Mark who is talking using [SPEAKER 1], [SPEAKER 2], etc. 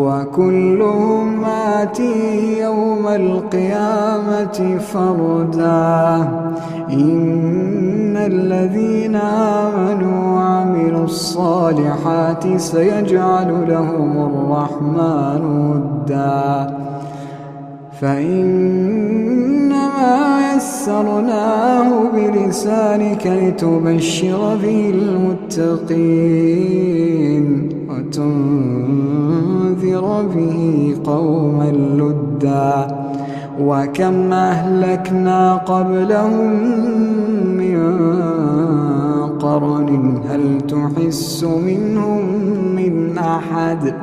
[SPEAKER 1] وكلهم آتيه يوم القيامة فردا إن الذين آمنوا وعملوا الصالحات سيجعل لهم الرحمن ودا فإنما يسرناه بلسانك لتبشر به المتقين وتنذر به قوما لدا وكم أهلكنا قبلهم من قرن هل تحس منهم من أحد